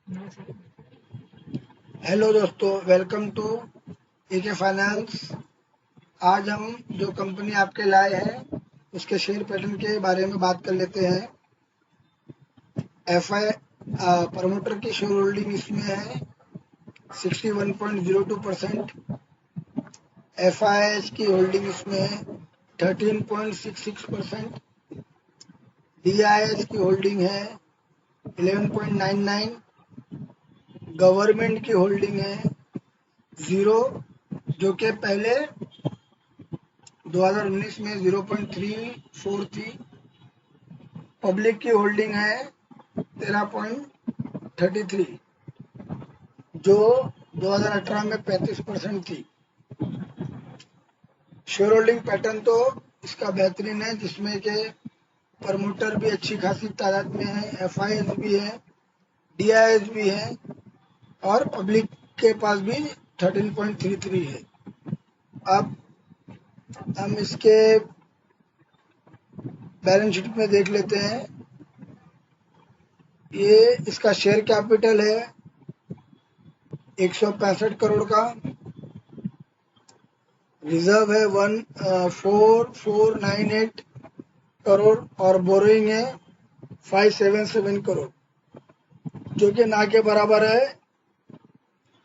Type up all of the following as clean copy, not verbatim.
Hello दोस्तों, welcome to AK finance. आज हम जो कंपनी आपके लाए हैं उसके शेयर पैटर्न के बारे में बात कर लेते हैं। एफआई प्रमोटर की शेयर होल्डिंग इसमें है 61.02%। एफआईएस की होल्डिंग इसमें है 13.66%। डीआईएस की होल्डिंग है 11.99। गवर्नमेंट की होल्डिंग है 0, जो कि पहले 2019 में 0.34 थी। पब्लिक की होल्डिंग है 13.33, जो 2018 में 35% थी। शेयर होल्डिंग पैटर्न तो इसका बेहतरीन है, जिसमें कि प्रमोटर भी अच्छी खासी तादाद में है, एफआईएस भी है, डीआईएस भी है और पब्लिक के पास भी 13.33 है। अब हम इसके बैलेंस शीट में देख लेते हैं। ये इसका शेयर कैपिटल है 165 करोड़ का। रिजर्व है 4498 करोड़ और बोरोइंग है 577 करोड़, जो कि ना के बराबर है।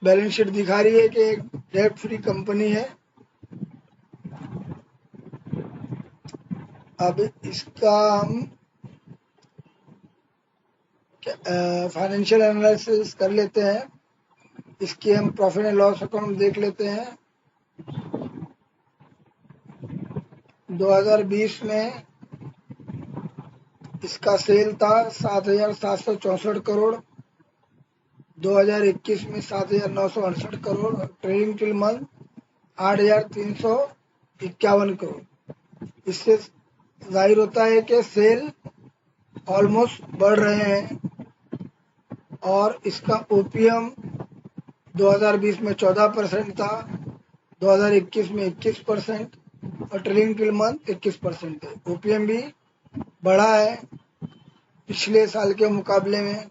बैलेंस शीट दिखा रही है कि एक डेट फ्री कंपनी है। अब इसका हम फाइनेंशियल एनालिसिस कर लेते हैं। इसकी हम प्रॉफिट एंड लॉस अकाउंट देख लेते हैं। 2020 में इसका सेल था 7,764 करोड़, 2021 में 7,968 crore, trading till month 8,351 crore. इससे जाहिर होता है कि सेल ऑलमोस्ट बढ़ रहे हैं। और इसका ओपीएम 2020 में 14% था, 2021 में 21% और ट्रेडिंग टिल मंथ 21% है। ओपीएम भी बढ़ा है पिछले साल के मुकाबले में।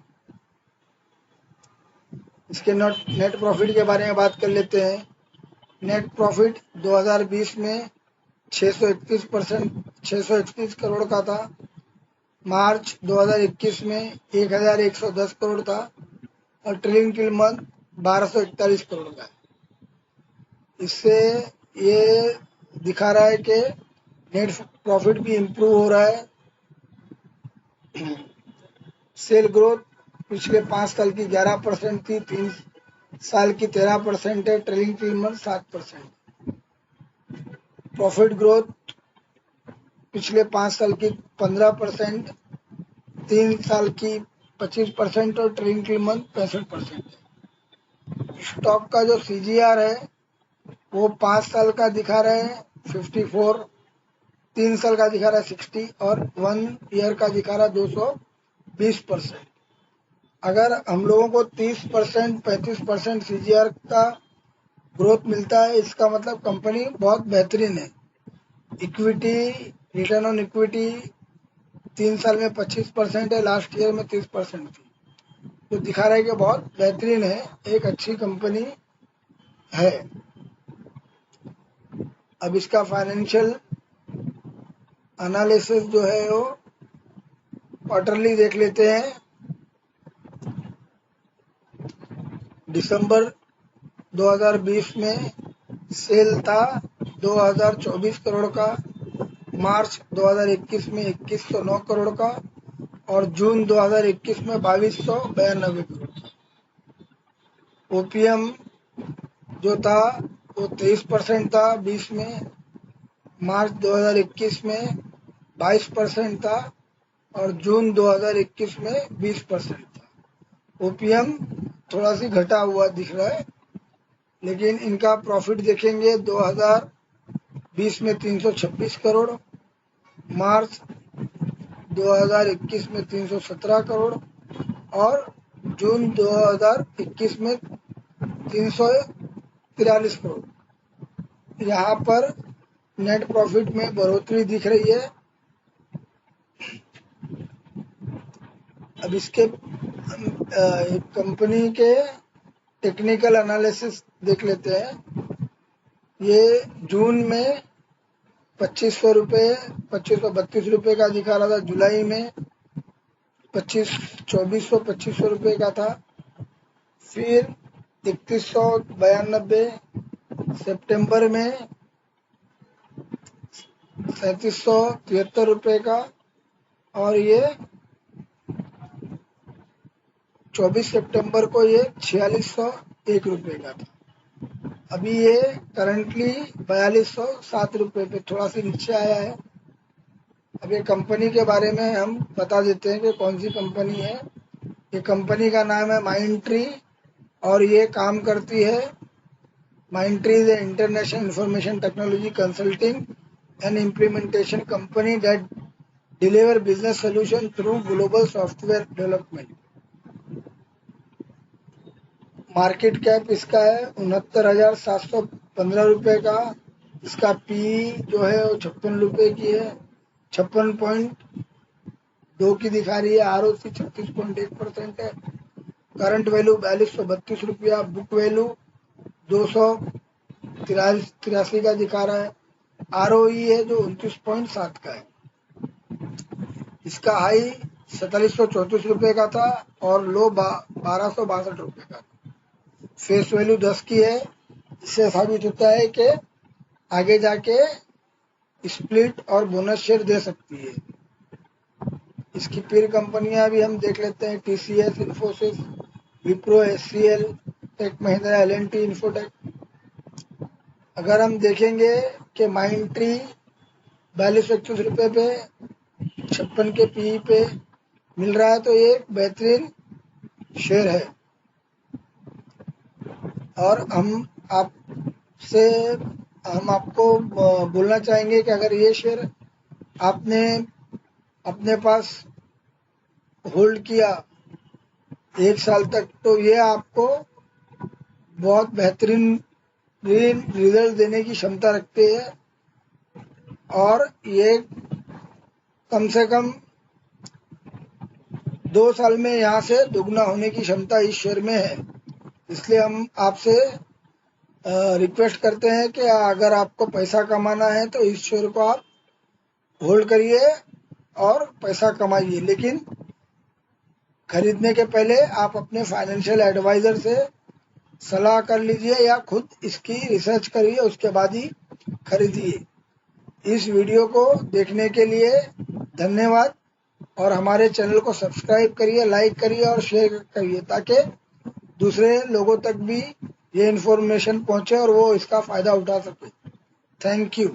इसके नेट प्रॉफिट के बारे में बात कर लेते हैं। नेट प्रॉफिट 2020 में 631 करोड़ का था। मार्च 2021 में 1110 करोड़ था और ट्रेलिंग टिल मंथ 1241 करोड़ का है। इससे ये दिखा रहा है कि नेट प्रॉफिट भी इम्प्रूव हो रहा है। सेल ग्रोथ पिछले 5 साल की 11% थी, 3 साल की 13% है, trailing till month 7%। Profit growth पिछले 5 साल की 15%, 3 साल की 25% और ट्रेलिंग टिल मंथ 65%। स्टॉक का जो सीजीआर है वो 5 साल का दिखा रहे हैं 54, 3 साल का दिखा रहा है 60 और 1 ईयर का दिखा रहा है 220%। अगर हम लोगों को 30% 35% सीजीआर का ग्रोथ मिलता है, इसका मतलब कंपनी बहुत बेहतरीन है। इक्विटी, रिटर्न ऑन इक्विटी 3 साल में 25% है, लास्ट ईयर में 30% थी, जो दिखा रहा है कि बहुत बेहतरीन है, एक अच्छी कंपनी है। अब इसका फाइनेंशियल एनालिसिस जो है वो क्वार्टरली देख लेते हैं। दिसंबर 2020 में सेल था 2024 करोड़ का, मार्च 2021 में 2109 करोड़ का और जून 2021 में 2292 करोड़ का। ओपीएम जो था वो 23% था 20 में, मार्च 2021 में 22% था और जून 2021 में 20% था। ओपीएम थोड़ा सी घटा हुआ दिख रहा है, लेकिन इनका प्रॉफिट देखेंगे 2020 में 326 करोड़, मार्च 2021 में 317 करोड़ और जून 2021 में 343 करोड़। यहाँ पर नेट प्रॉफिट में बढ़ोतरी दिख रही है। अब इसके एक कंपनी के टेक्निकल एनालिसिस देख लेते हैं। ये जून में 2500 रुपये, 2532 रुपये का दिखा रहा था। जुलाई में 2400 रुपये का था। फिर 3192, सितंबर में 3773 रुपये का, और ये 24 सितंबर को ये 4601 रुपये का था। अभी ये करंटली 4207 रुपये पे थोड़ा सा नीचे आया है। अब ये कंपनी के बारे में हम बता देते हैं कि कौन सी कंपनी है। ये कंपनी का नाम है माइंडट्री, और ये काम करती है। Mindtree is a international information technology consulting and implementation company that deliver business solution through global software development. Market cap इसका है 69,715 रुपये का। इसका पी जो है वो 56 रुपये की है, 56.2 की दिखा रही है। ROC 36.1% है। करंट वैल्यू 4232 रुपया। बुक वैल्यू 283 का दिखा रहा है। ROE है जो 29.7 का है। इसका हाई 4734 रुपये का था और लो 1262 रुपये का। फेस वैल्यू 10 की है। इससे साबित होता है कि आगे जाके स्प्लिट और बोनस शेयर दे सकती है। इसकी पीर कंपनियां भी हम देख लेते हैं। TCS, Infosys, Wipro, HCL, Tech Mahindra, L&T, Infotech. अगर हम देखेंगे कि माइंडट्री 4221 रुपये पे 56 के PE पे मिल रहा है, तो ये एक बेहतरीन शेयर है। और हम आपको बोलना चाहेंगे कि अगर ये शेयर आपने अपने पास होल्ड किया 1 साल तक, तो ये आपको बहुत बेहतरीन रिजल्ट देने की क्षमता रखते हैं। और ये कम से कम 2 साल में यहाँ से दुगना होने की क्षमता इस शेयर में है। इसलिए हम आपसे रिक्वेस्ट करते हैं कि अगर आपको पैसा कमाना है तो इस शेयर को आप होल्ड करिए और पैसा कमाइए। लेकिन खरीदने के पहले आप अपने फाइनेंशियल एडवाइजर से सलाह कर लीजिए या खुद इसकी रिसर्च करिए, उसके बाद ही खरीदिए। इस वीडियो को देखने के लिए धन्यवाद, और हमारे चैनल को सब्सक्राइब करिए, लाइक करिए और शेयर करिए, ताकि दूसरे लोगों तक भी ये इन्फॉर्मेशन पहुंचे और वो इसका फ़ायदा उठा सके। Thank you.